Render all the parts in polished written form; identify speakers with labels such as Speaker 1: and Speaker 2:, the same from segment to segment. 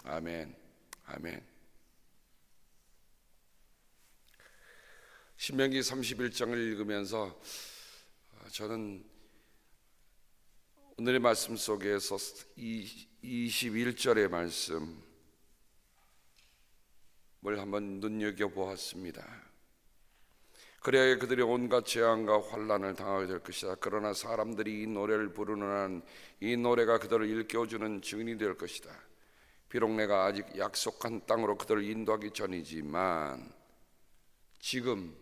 Speaker 1: 아멘. 아멘. 신명기 31장을 읽으면서 저는 오늘의 말씀 속에서 21절의 말씀을 한번 눈여겨보았습니다. 그래야 그들이 온갖 재앙과 환난을 당하게 될 것이다. 그러나 사람들이 이 노래를 부르는 한 이 노래가 그들을 일깨워주는 증인이 될 것이다. 비록 내가 아직 약속한 땅으로 그들을 인도하기 전이지만 지금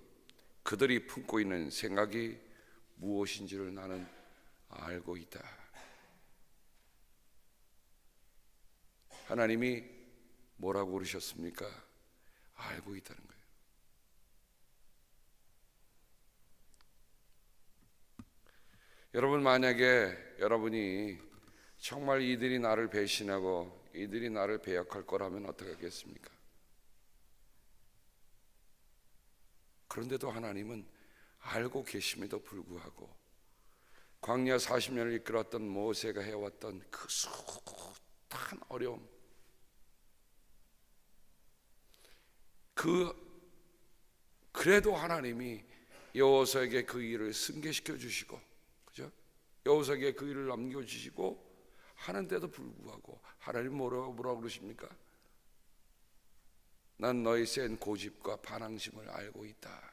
Speaker 1: 그들이 품고 있는 생각이 무엇인지를 나는 알고 있다. 하나님이 뭐라고 그러셨습니까? 알고 있다는 거예요. 여러분, 만약에 여러분이 정말 이들이 나를 배신하고 이들이 나를 배역할 거라면 어떻게 하겠습니까? 그런데도 하나님은 알고 계심에도 불구하고 광야 40년을 이끌었던 모세가 해왔던 그 숱한 어려움, 그래도 하나님이 여호수아에게 그 일을 승계시켜 주시고, 그죠? 여호수아에게 그 일을 남겨주시고 하는데도 불구하고 하나님 뭐라고 그러십니까? 난 너의 센 고집과 반항심을 알고 있다.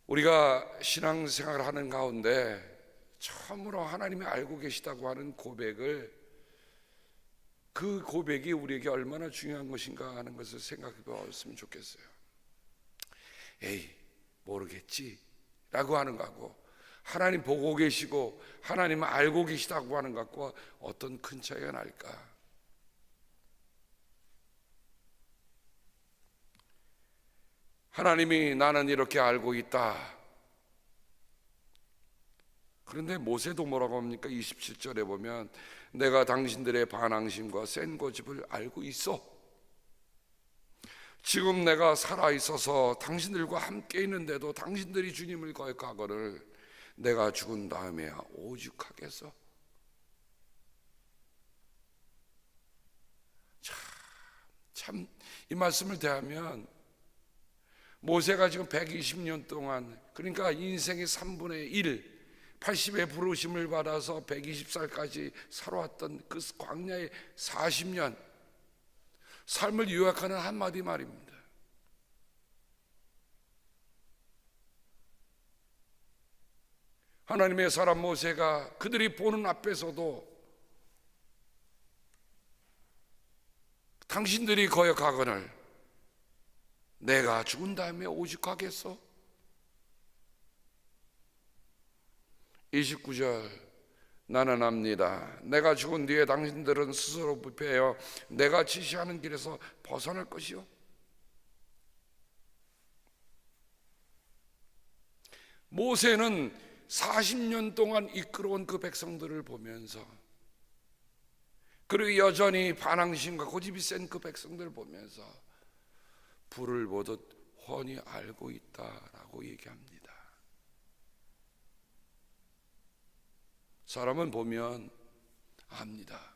Speaker 1: 우리가 신앙생활을 하는 가운데 처음으로 하나님이 알고 계시다고 하는 고백을, 그 고백이 우리에게 얼마나 중요한 것인가 하는 것을 생각해 보았으면 좋겠어요. 에이, 모르겠지 라고 하는 거하고 하나님 보고 계시고 하나님 알고 계시다고 하는 것과 어떤 큰 차이가 날까? 하나님이 나는 이렇게 알고 있다. 그런데 모세도 뭐라고 합니까? 27절에 보면 내가 당신들의 반항심과 센 고집을 알고 있어. 지금 내가 살아있어서 당신들과 함께 있는데도 당신들이 주님을 거역하거늘 내가 죽은 다음에야 오죽하겠어. 참 이 말씀을 대하면 모세가 지금 120년 동안, 그러니까 인생의 3분의 1, 80의 부르심을 받아서 120살까지 살아왔던 그 광야의 40년 삶을 요약하는 한마디 말입니다. 하나님의 사람 모세가 그들이 보는 앞에서도 당신들이 거역하거늘 내가 죽은 다음에 오죽하겠어? 29절 나는 압니다. 내가 죽은 뒤에 당신들은 스스로 부패하여 내가 지시하는 길에서 벗어날 것이요. 모세는 40년 동안 이끌어온 그 백성들을 보면서, 그리고 여전히 반항심과 고집이 센 그 백성들을 보면서 불을 보듯 훤히 알고 있다라고 얘기합니다. 사람은 보면 압니다.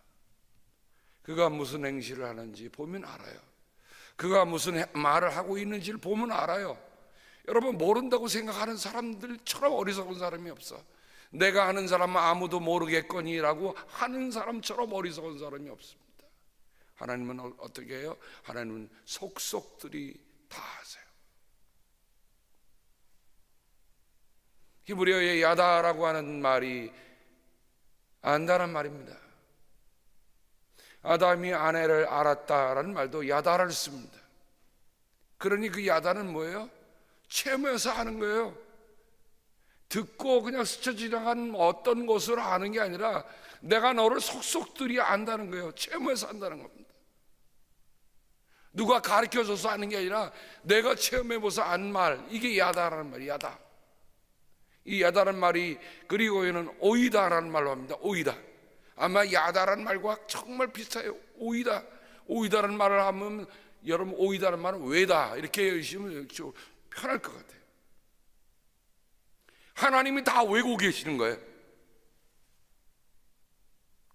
Speaker 1: 그가 무슨 행실을 하는지 보면 알아요. 그가 무슨 말을 하고 있는지를 보면 알아요. 여러분, 모른다고 생각하는 사람들처럼 어리석은 사람이 없어. 내가 아는 사람은 아무도 모르겠거니라고 하는 사람처럼 어리석은 사람이 없습니다. 하나님은 어떻게 해요? 하나님은 속속들이 다 아세요. 히브리어의 야다라고 하는 말이 안다란 말입니다. 아담이 아내를 알았다라는 말도 야다를 씁니다. 그러니 그 야다는 뭐예요? 체험해서 하는 거예요. 듣고 그냥 스쳐 지나간 어떤 것을 아는 게 아니라 내가 너를 속속들이 안다는 거예요. 체험해서 안다는 겁니다. 누가 가르쳐줘서 아는 게 아니라 내가 체험해봐서 안 말, 이게 야다라는 말이에요. 야다. 이 야다라는 말이 그리고에는 오이다라는 말로 합니다. 오이다. 아마 야다라는 말과 정말 비슷해요. 오이다. 오이다라는 말을 하면 여러분, 오이다라는 말은 왜다 이렇게 읽으시면 편할 것 같아요. 하나님이 다 외고 계시는 거예요.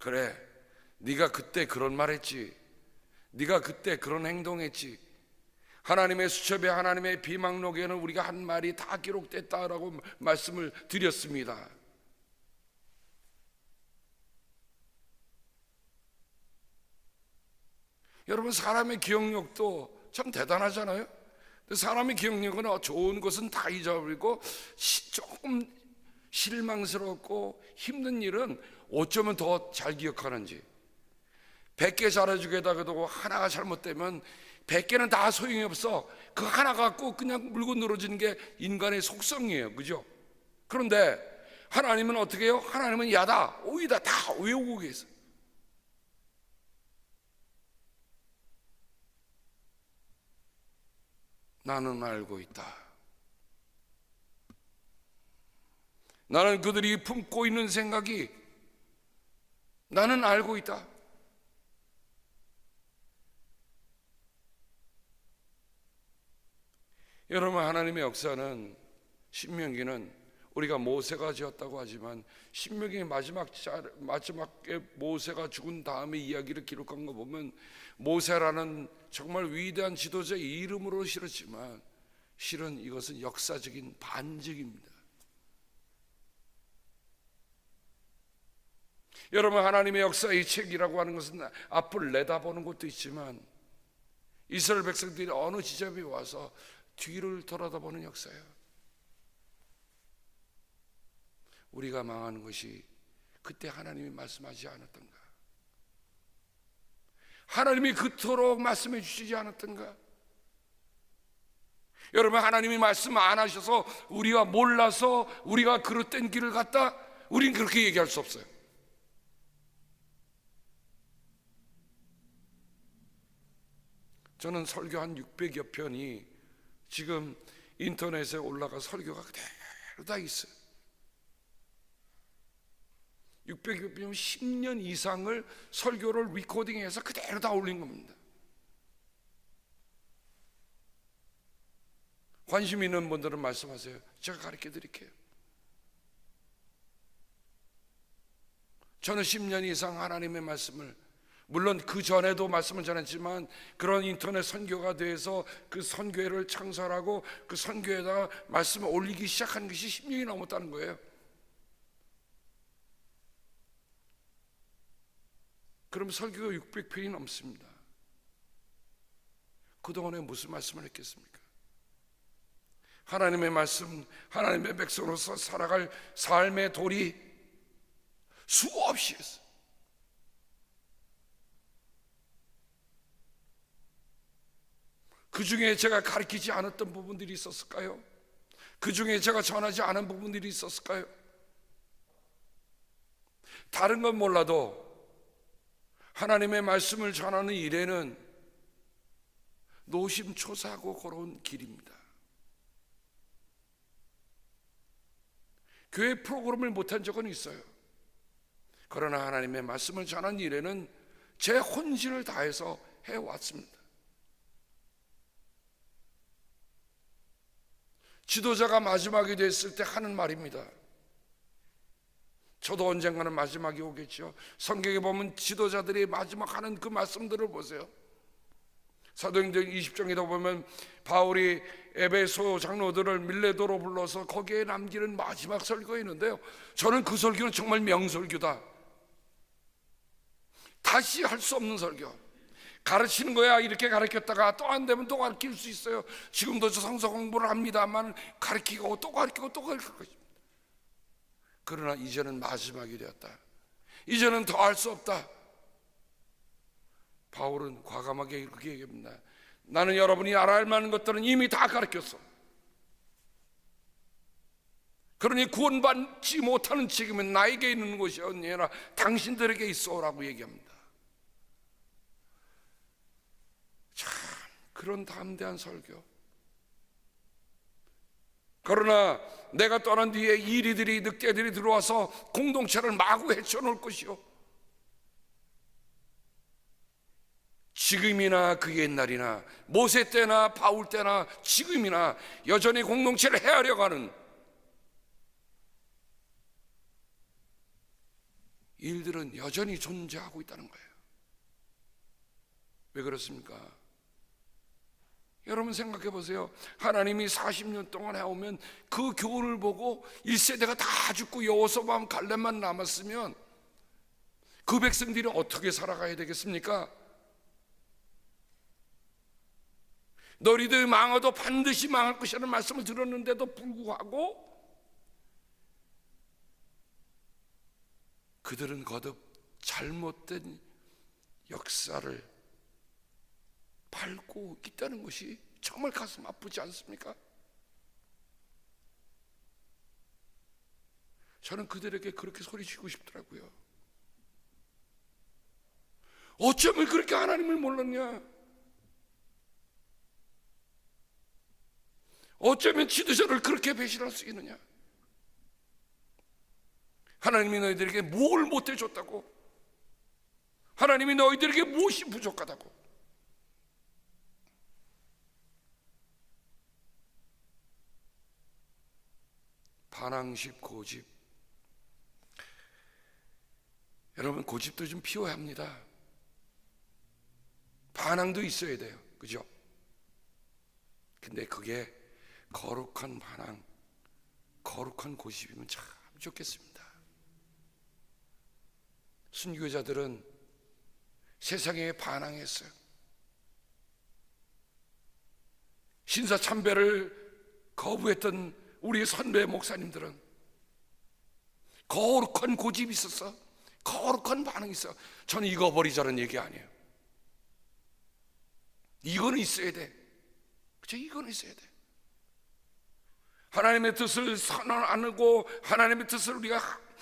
Speaker 1: 그래, 네가 그때 그런 말 했지, 네가 그때 그런 행동했지. 하나님의 수첩에, 하나님의 비망록에는 우리가 한 말이 다 기록됐다라고 말씀을 드렸습니다. 여러분, 사람의 기억력도 참 대단하잖아요. 사람의 기억력은 좋은 것은 다 잊어버리고 조금 실망스럽고 힘든 일은 어쩌면 더 잘 기억하는지. 100개 잘해주게다가도 하나가 잘못되면 100개는 다 소용이 없어. 그 하나 갖고 그냥 물고 늘어지는 게 인간의 속성이에요. 그죠? 그런데 하나님은 어떻게 해요? 하나님은 야다 오이다 다 외우고 계세요. 나는 알고 있다. 나는 그들이 품고 있는 생각이 나는 알고 있다. 여러분, 하나님의 역사는, 신명기는 우리가 모세가 지었다고 하지만 신명기 마지막에 모세가 죽은 다음에 이야기를 기록한 거 보면 모세라는 정말 위대한 지도자의 이름으로 실었지만 실은 이것은 역사적인 반증입니다. 여러분, 하나님의 역사의 책이라고 하는 것은 앞을 내다보는 것도 있지만 이스라엘 백성들이 어느 지점에 와서 뒤를 돌아다보는 역사예요. 우리가 망하는 것이 그때 하나님이 말씀하지 않았던가? 하나님이 그토록 말씀해 주시지 않았던가? 여러분, 하나님이 말씀 안 하셔서 우리가 몰라서 우리가 그릇된 길을 갔다? 우린 그렇게 얘기할 수 없어요. 저는 설교 한 600여 편이 지금 인터넷에 올라가 설교가 그대로 다 있어요. 600여 편 10년 이상을 설교를 리코딩해서 그대로 다 올린 겁니다. 관심 있는 분들은 말씀하세요. 제가 가르쳐 드릴게요. 저는 10년 이상 하나님의 말씀을, 물론 그 전에도 말씀을 전했지만 그런 인터넷 선교가 돼서 그 선교회를 창설하고 그 선교회에다가 말씀을 올리기 시작한 것이 10년이 넘었다는 거예요. 그럼 설교가 600편이 넘습니다. 그동안에 무슨 말씀을 했겠습니까? 하나님의 말씀, 하나님의 백성으로서 살아갈 삶의 도리 수없이 했어요. 그 중에 제가 가르치지 않았던 부분들이 있었을까요? 그 중에 제가 전하지 않은 부분들이 있었을까요? 다른 건 몰라도 하나님의 말씀을 전하는 일에는 노심초사하고 걸어온 길입니다. 교회 프로그램을 못한 적은 있어요. 그러나 하나님의 말씀을 전하는 일에는 제 혼신을 다해서 해왔습니다. 지도자가 마지막이 됐을 때 하는 말입니다. 저도 언젠가는 마지막이 오겠죠. 성경에 보면 지도자들이 마지막 하는 그 말씀들을 보세요. 사도행전 20장에도 보면 바울이 에베소 장로들을 밀레도로 불러서 거기에 남기는 마지막 설교가 있는데요, 저는 그 설교는 정말 명설교다. 다시 할 수 없는 설교. 가르치는 거야 이렇게 가르쳤다가 또 안 되면 또 가르칠 수 있어요. 지금도 저 성서 공부를 합니다만 가르치고 또 가르치고 또 가르칠 것입니다. 그러나 이제는 마지막이 되었다. 이제는 더 할 수 없다. 바울은 과감하게 이렇게 얘기합니다. 나는 여러분이 알아야 할 만한 것들은 이미 다 가르쳤어. 그러니 구원받지 못하는 책임은 나에게 있는 것이 아니라 당신들에게 있어라고 얘기합니다. 참 그런 담대한 설교. 그러나 내가 떠난 뒤에 이리들이 늑대들이 들어와서 공동체를 마구 헤쳐놓을 것이요, 지금이나 그 옛날이나 모세 때나 바울 때나 지금이나 여전히 공동체를 헤아려 가는 일들은 여전히 존재하고 있다는 거예요. 왜 그렇습니까? 여러분 생각해 보세요. 하나님이 40년 동안 해오면 그 교훈을 보고 1세대가 다 죽고 여호수아만 갈렙만 남았으면 그 백성들이 어떻게 살아가야 되겠습니까? 너희들 망해도 반드시 망할 것이라는 말씀을 들었는데도 불구하고 그들은 거듭 잘못된 역사를 밟고 있다는 것이 정말 가슴 아프지 않습니까? 저는 그들에게 그렇게 소리치고 싶더라고요. 어쩌면 그렇게 하나님을 몰랐냐? 어쩌면 지도자를 그렇게 배신할 수 있느냐? 하나님이 너희들에게 뭘 못해줬다고? 하나님이 너희들에게 무엇이 부족하다고? 반항식 고집. 여러분, 고집도 좀 피워야 합니다. 반항도 있어야 돼요. 그죠? 근데 그게 거룩한 반항, 거룩한 고집이면 참 좋겠습니다. 순교자들은 세상에 반항했어요. 신사참배를 거부했던 우리 선배 목사님들은 거룩한 고집이 있었어. 거룩한 반응이 있어. 저는 이거 버리자는 얘기 아니에요. 이거는 있어야 돼. 그렇죠? 이거는 있어야 돼. 하나님의 뜻을 선언하고 하나님의 뜻을 우리가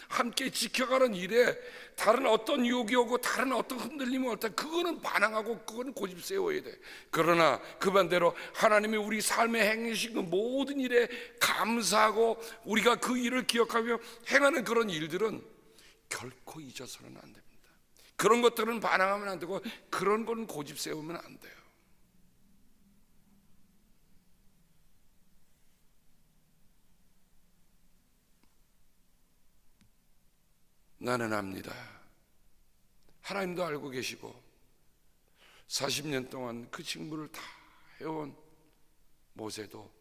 Speaker 1: 함께 지켜가는 일에 다른 어떤 유혹이 오고 다른 어떤 흔들림이 올 때 그거는 반항하고 그거는 고집 세워야 돼. 그러나 그 반대로 하나님이 우리 삶에 행하신 그 모든 일에 감사하고 우리가 그 일을 기억하며 행하는 그런 일들은 결코 잊어서는 안 됩니다. 그런 것들은 반항하면 안 되고 그런 건 고집 세우면 안 돼요. 나는 압니다. 하나님도 알고 계시고 40년 동안 그 직무를 다 해온 모세도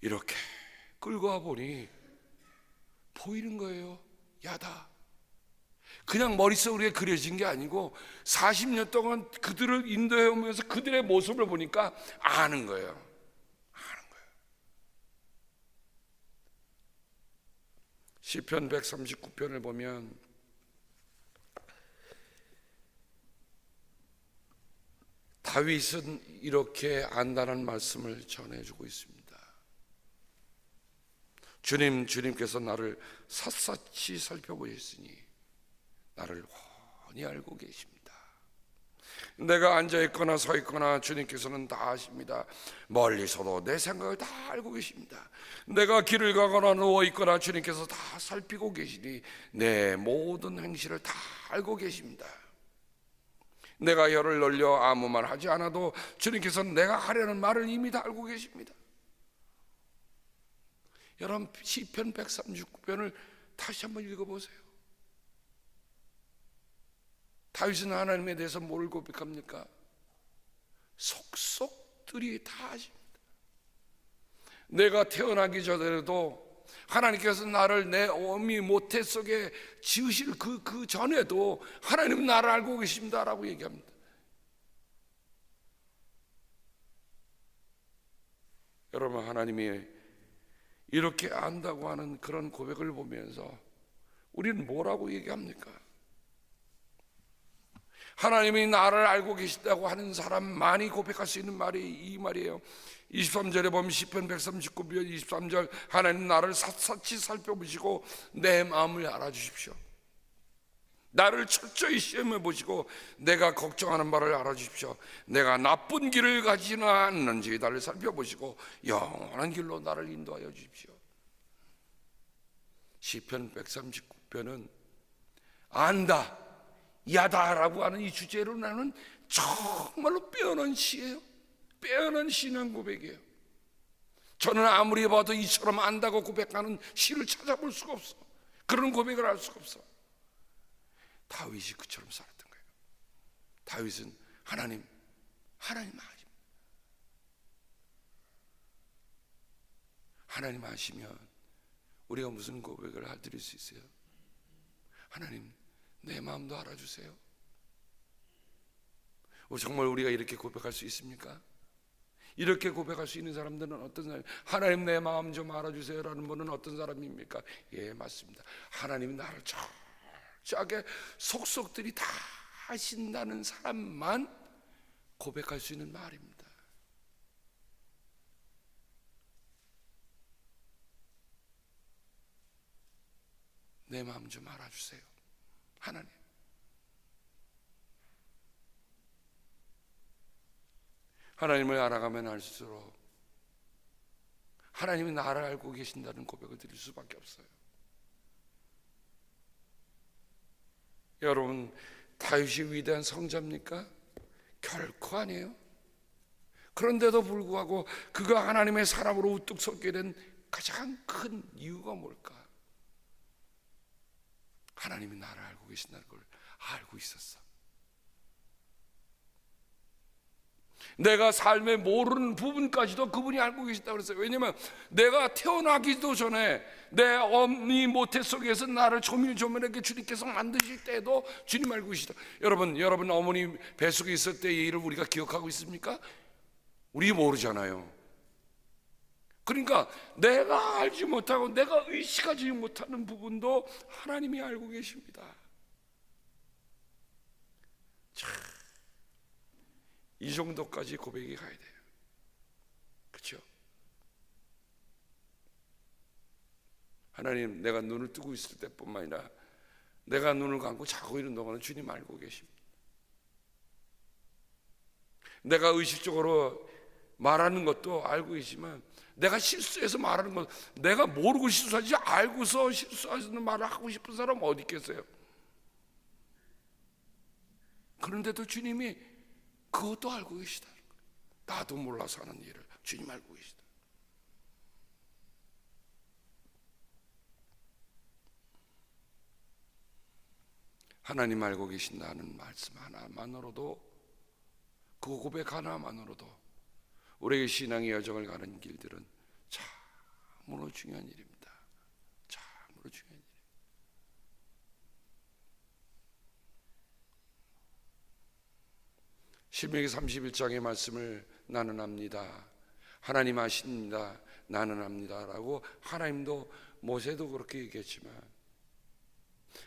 Speaker 1: 이렇게 끌고 와 보니 보이는 거예요. 야다. 그냥 머릿속에 그려진 게 아니고 40년 동안 그들을 인도해 오면서 그들의 모습을 보니까 아는 거예요. 시편 139편을 보면 다윗은 이렇게 안다는 말씀을 전해주고 있습니다. 주님께서 나를 샅샅이 살펴보셨으니 나를 훤히 알고 계십니다. 내가 앉아있거나 서있거나 주님께서는 다 아십니다. 멀리서도 내 생각을 다 알고 계십니다. 내가 길을 가거나 누워있거나 주님께서 다 살피고 계시니 내 모든 행실을 다 알고 계십니다. 내가 혀를 놀려 아무 말 하지 않아도 주님께서는 내가 하려는 말을 이미 다 알고 계십니다. 여러분, 시편 139편을 다시 한번 읽어보세요. 다윗은 하나님에 대해서 뭘 고백합니까? 속속들이 다 아십니다. 내가 태어나기 전에도 하나님께서 나를 내 어미 모태 속에 지으실 그 전에도 하나님은 나를 알고 계십니다라고 얘기합니다. 여러분, 하나님이 이렇게 안다고 하는 그런 고백을 보면서 우리는 뭐라고 얘기합니까? 하나님이 나를 알고 계시다고 하는 사람 많이 고백할 수 있는 말이 이 말이에요. 23절에 보면 시편 139편 23절 하나님 나를 샅샅이 살펴보시고 내 마음을 알아주십시오. 나를 철저히 시험해 보시고 내가 걱정하는 바를 알아주십시오. 내가 나쁜 길을 가지는 않는지 나를 살펴보시고 영원한 길로 나를 인도하여 주십시오. 시편 139편은 안다, 야다라고 하는 이 주제로 나는 정말로 빼어난 시예요. 빼어난 신앙 고백이에요. 저는 아무리 봐도 이처럼 안다고 고백하는 시를 찾아볼 수가 없어. 그런 고백을 할 수가 없어. 다윗이 그처럼 살았던 거예요. 다윗은 하나님 아십니다. 하나님 아시면 우리가 무슨 고백을 드릴 수 있어요? 하나님, 내 마음도 알아주세요. 정말 우리가 이렇게 고백할 수 있습니까? 이렇게 고백할 수 있는 사람들은 어떤 사람? 하나님, 내 마음 좀 알아주세요 라는 분은 어떤 사람입니까? 예, 맞습니다. 하나님이 나를 철저하게 속속들이 다 하신다는 사람만 고백할 수 있는 말입니다. 내 마음 좀 알아주세요, 하나님. 하나님을 알아가면 알수록 하나님이 나를 알고 계신다는 고백을 드릴 수밖에 없어요. 여러분, 다윗이 위대한 성자입니까? 결코 아니에요. 그런데도 불구하고 그가 하나님의 사람으로 우뚝 서게 된 가장 큰 이유가 뭘까? 하나님이 나를 알고 계신다는 걸 알고 있었어. 내가 삶에 모르는 부분까지도 그분이 알고 계시다고 그랬어요. 왜냐하면 내가 태어나기도 전에 내 어머니 모태 속에서 나를 조밀조밀하게 주님께서 만드실 때도 주님 알고 계시다. 여러분 어머니 뱃속에 있을 때의 일을 우리가 기억하고 있습니까? 우리 모르잖아요. 그러니까 내가 알지 못하고 내가 의식하지 못하는 부분도 하나님이 알고 계십니다. 참, 이 정도까지 고백이 가야 돼요. 그렇죠? 하나님, 내가 눈을 뜨고 있을 때뿐만 아니라 내가 눈을 감고 자고 있는 동안은 주님 알고 계십니다. 내가 의식적으로 말하는 것도 알고 계시지만 내가 실수해서 말하는 것, 내가 모르고 실수하지 알고서 실수하는 말을 하고 싶은 사람 어디 있겠어요? 그런데도 주님이 그것도 알고 계시다. 나도 몰라서 하는 일을 주님 알고 계시다. 하나님 알고 계신다는 말씀 하나만으로도, 그 고백 하나만으로도 우리의 신앙의 여정을 가는 길들은 참으로 중요한 일입니다. 참으로 중요한 일입니다. 신명기 31장의 말씀을 나는 압니다, 하나님 아십니다, 나는 압니다 라고 하나님도 모세도 그렇게 얘기했지만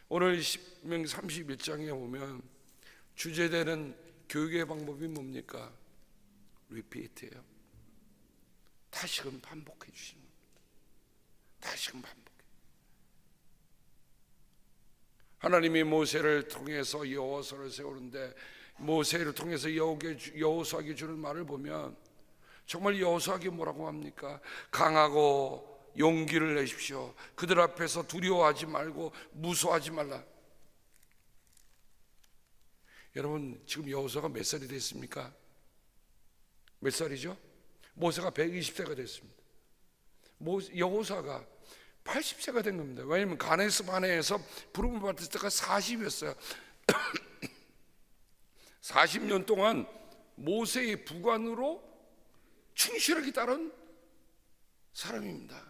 Speaker 1: 오늘 신명기 31장에 보면 주제되는 교육의 방법이 뭡니까? 리피트예요. 다시금 반복해 주시는 겁니다. 다시금 반복해. 하나님이 모세를 통해서 여호수아를 세우는데 모세를 통해서 여호수아에게 주는 말을 보면 정말 여호수아에게 뭐라고 합니까? 강하고 용기를 내십시오. 그들 앞에서 두려워하지 말고 무서워하지 말라. 여러분, 지금 여호수아가 몇 살이 됐습니까? 몇 살이죠? 모세가 120세가 됐습니다. 여호수아가 80세가 된 겁니다. 왜냐하면 가데스 바네에서 부름을 받을 때가 40이었어요. 40년 동안 모세의 부관으로 충실하게 따른 사람입니다.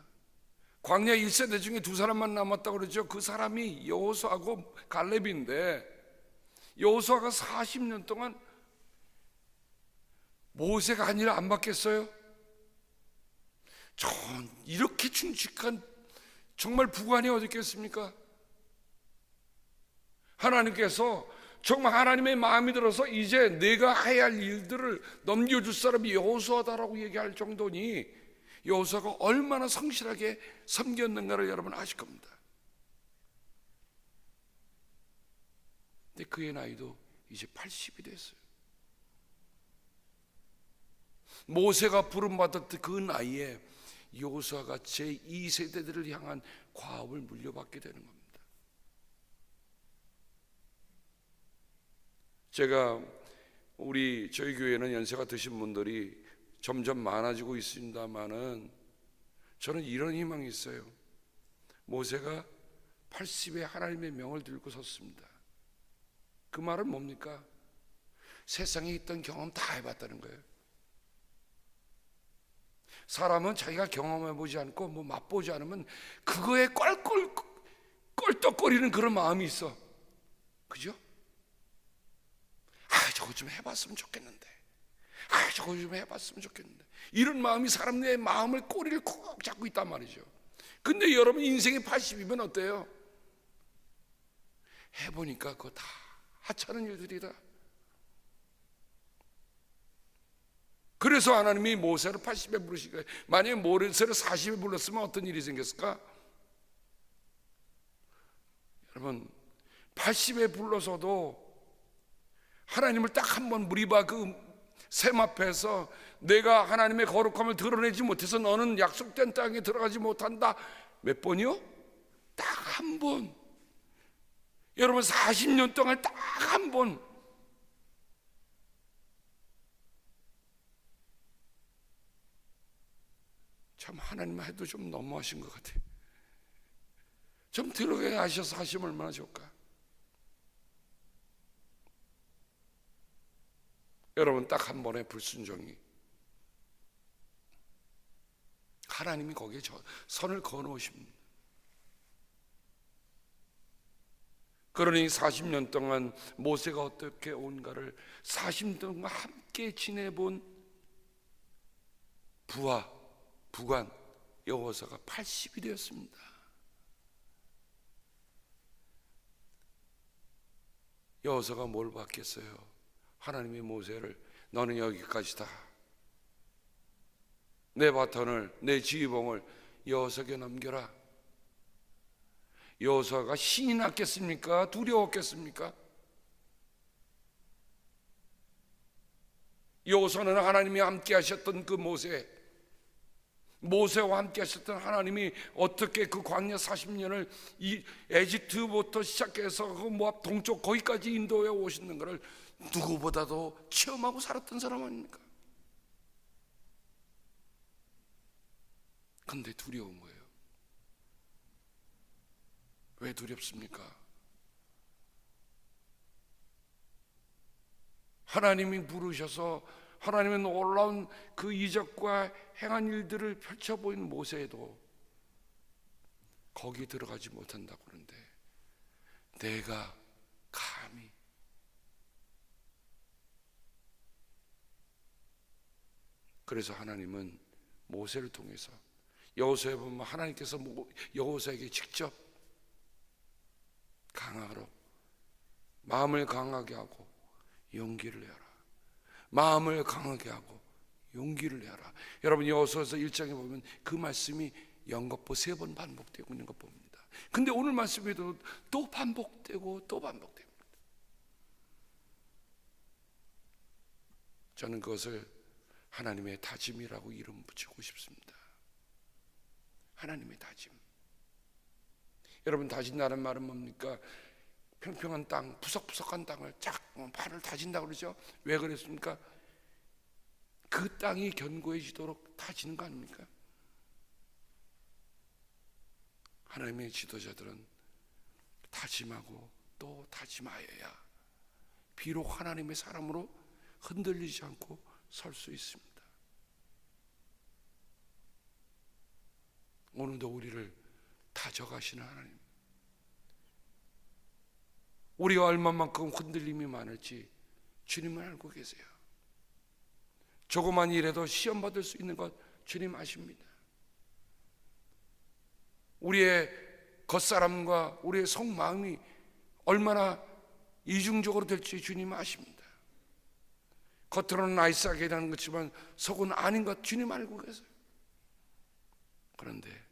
Speaker 1: 광야 1세대 중에 두 사람만 남았다고 그러죠. 그 사람이 여호수아하고 갈렙인데 여호수아가 40년 동안 모세가 한 일을 안 받겠어요? 전 이렇게 충직한 정말 부관이 어디 있겠습니까? 하나님께서 정말 하나님의 마음이 들어서 이제 내가 해야 할 일들을 넘겨줄 사람이 여호수아다라고 얘기할 정도니 여호수아가 얼마나 성실하게 섬겼는가를 여러분 아실 겁니다. 근데 그의 나이도 이제 80이 됐어요. 모세가 부름받았던 그 나이에 여호수아가 제2세대들을 향한 과업을 물려받게 되는 겁니다. 제가 저희 교회는 연세가 드신 분들이 점점 많아지고 있습니다만은 저는 이런 희망이 있어요. 모세가 80에 하나님의 명을 들고 섰습니다. 그 말은 뭡니까? 세상에 있던 경험 다 해봤다는 거예요. 사람은 자기가 경험해보지 않고 뭐 맛보지 않으면 그거에 껄떡거리는 그런 마음이 있어. 그죠? 저거 좀 해봤으면 좋겠는데, 저거 좀 해봤으면 좋겠는데, 이런 마음이 사람 내 마음을, 꼬리를 콕 잡고 있단 말이죠. 근데 여러분 인생이 80이면 어때요? 해보니까 그거 다 하찮은 일들이다. 그래서 하나님이 모세를 80에 부르시고, 만약에 모세를 40에 불렀으면 어떤 일이 생겼을까? 여러분 80에 불러서도 하나님을 딱 한 번 무리바 그 샘 앞에서 내가 하나님의 거룩함을 드러내지 못해서 너는 약속된 땅에 들어가지 못한다. 몇 번이요? 딱 한 번. 여러분 40년 동안 딱 한 번. 참 하나님 해도 좀 너무하신 것 같아요. 좀 들어가게 하셔서 하시면 얼마나 좋을까. 여러분 딱 한 번의 불순종이 하나님이 거기에 선을 그어놓으십니다. 그러니 40년 동안 모세가 어떻게 온가를 40년 동안 함께 지내본 부관 여호사가 80이 되었습니다. 여호사가 뭘 받겠어요? 하나님이 모세를 너는 여기까지다. 내 바톤을, 내 지휘봉을 여호사에게 넘겨라. 여호사가 신이 났겠습니까? 두려웠겠습니까? 여호사는 하나님이 함께 하셨던 그 모세와 함께 하셨던 하나님이 어떻게 그 광야 40년을 이 에집트부터 시작해서 그 모압 동쪽 거기까지 인도해 오시는 것을 누구보다도 체험하고 살았던 사람 아닙니까? 근데 두려운 거예요. 왜 두렵습니까? 하나님이 부르셔서 하나님의 놀라운 그 이적과 행한 일들을 펼쳐 보인 모세에도 거기 들어가지 못한다고 그러는데 내가 감히. 그래서 하나님은 모세를 통해서 여호수아에 보면 하나님께서 여호수아에게 직접 강하로 마음을 강하게 하고 용기를 내라. 마음을 강하게 하고 용기를 내라. 여러분 여호수아서 1장에 보면 그 말씀이 연거푸 3번 반복되고 있는 것 봅니다. 근데 오늘 말씀에도 또 반복되고 또 반복됩니다. 저는 그것을 하나님의 다짐이라고 이름 붙이고 싶습니다. 하나님의 다짐. 여러분 다진다는 말은 뭡니까? 평평한 땅, 푸석푸석한 땅을 쫙 발을 다진다고 그러죠. 왜 그랬습니까? 그 땅이 견고해지도록 다지는 거 아닙니까? 하나님의 지도자들은 다짐하고 또 다짐하여야 비록 하나님의 사람으로 흔들리지 않고 설 수 있습니다. 오늘도 우리를 다져가시는 하나님, 우리가 얼마만큼 흔들림이 많을지 주님은 알고 계세요. 조그만 일에도 시험 받을 수 있는 것 주님 아십니다. 우리의 겉사람과 우리의 속마음이 얼마나 이중적으로 될지 주님 아십니다. 겉으로는 나이스하게 일하는 것지만 속은 아닌 것 주님 알고 계세요. 그런데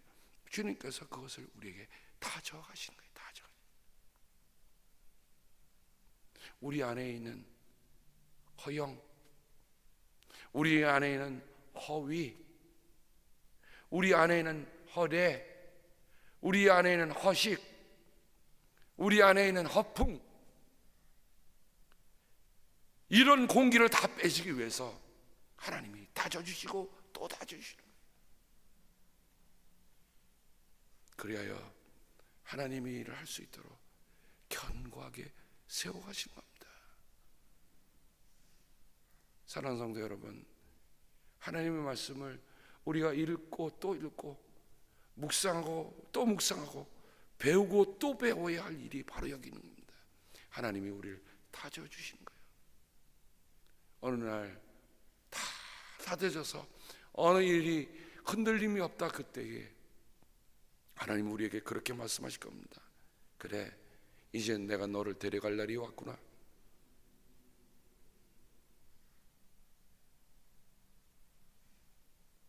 Speaker 1: 주님께서 그것을 우리에게 다 적어가시는 거예요. 다 적어. 우리 안에 있는 허영, 우리 안에 있는 허위, 우리 안에 있는 허례, 우리 안에 있는 허식, 우리 안에 있는 허풍, 이런 공기를 다 빼시기 위해서 하나님이 다져주시고 또 다져주시는 거예요. 그리하여 하나님의 일을 할 수 있도록 견고하게 세워가신 겁니다. 사랑하는 성도 여러분, 하나님의 말씀을 우리가 읽고 또 읽고 묵상하고 또 묵상하고 배우고 또 배워야 할 일이 바로 여기 있는 겁니다. 하나님이 우리를 다져주신 거예요. 어느 날 다 다져져서 어느 일이 흔들림이 없다, 그때에 하나님 우리에게 그렇게 말씀하실 겁니다. 그래, 이제 내가 너를 데려갈 날이 왔구나.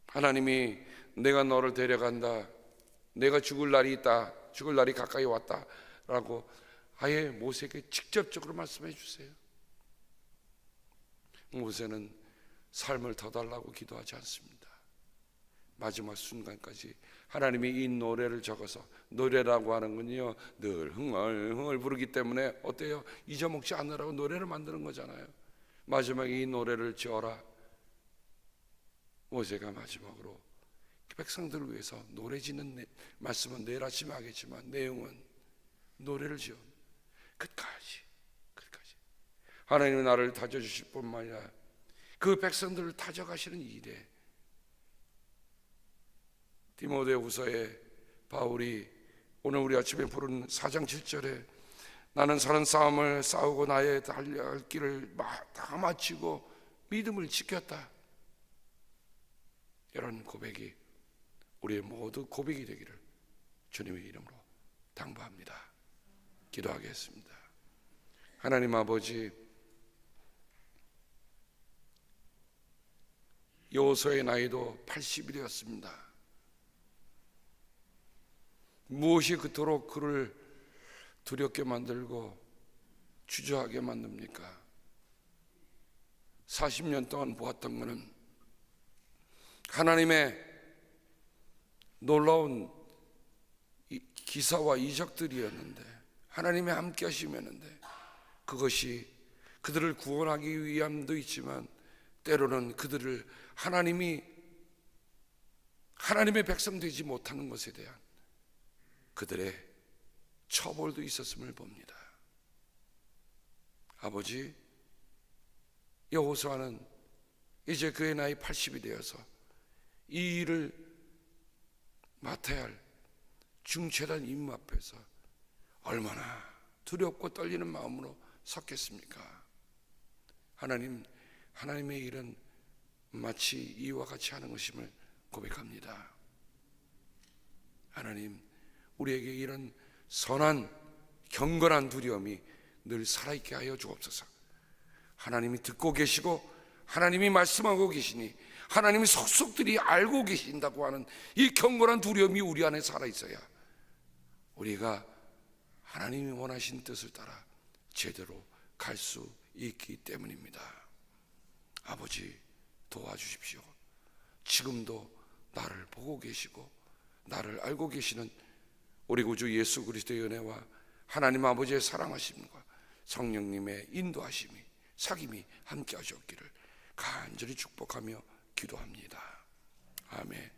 Speaker 1: 하나님이 내가 너를 데려간다, 내가 죽을 날이 있다, 죽을 날이 가까이 왔다 라고 아예 모세에게 직접적으로 말씀해 주세요. 모세는 삶을 더 달라고 기도하지 않습니다. 마지막 순간까지 하나님이 이 노래를 적어서, 노래라고 하는 건요 늘 흥얼흥얼 부르기 때문에 어때요? 잊어먹지 않으라고 노래를 만드는 거잖아요. 마지막에 이 노래를 지어라. 모세가 마지막으로 백성들을 위해서 노래 짓는 말씀은 내일 아침에 하겠지만 내용은 노래를 지어 끝까지 하나님은 나를 다져주실 뿐만 아니라 그 백성들을 다져가시는 일에, 디모데후서에 바울이 오늘 우리 아침에 부른 4장 7절에 나는 사는 싸움을 싸우고 나의 달려야 할 길을 다 마치고 믿음을 지켰다, 이런 고백이 우리의 모두 고백이 되기를 주님의 이름으로 당부합니다. 기도하겠습니다. 하나님 아버지, 여호수아의 나이도 80이 되었습니다. 무엇이 그토록 그를 두렵게 만들고 주저하게 만듭니까? 40년 동안 보았던 것은 하나님의 놀라운 기사와 이적들이었는데, 하나님의 함께 하심이었는데, 그것이 그들을 구원하기 위함도 있지만 때로는 그들을 하나님의 백성 되지 못하는 것에 대한 그들의 처벌도 있었음을 봅니다. 아버지, 여호수아는 이제 그의 나이 80이 되어서 이 일을 맡아야 할 중체단 임무 앞에서 얼마나 두렵고 떨리는 마음으로 섰겠습니까? 하나님의 일은 마치 이와 같이 하는 것임을 고백합니다. 하나님, 우리에게 이런 선한 경건한 두려움이 늘 살아있게 하여 주옵소서. 하나님이 듣고 계시고 하나님이 말씀하고 계시니 하나님이 속속들이 알고 계신다고 하는 이 경건한 두려움이 우리 안에 살아있어야 우리가 하나님이 원하신 뜻을 따라 제대로 갈 수 있기 때문입니다. 아버지, 도와주십시오. 지금도 나를 보고 계시고 나를 알고 계시는 우리 구주 예수 그리스도의 은혜와 하나님 아버지의 사랑하심과 성령님의 인도하심이, 사귐이 함께 하셨기를 간절히 축복하며 기도합니다. 아멘.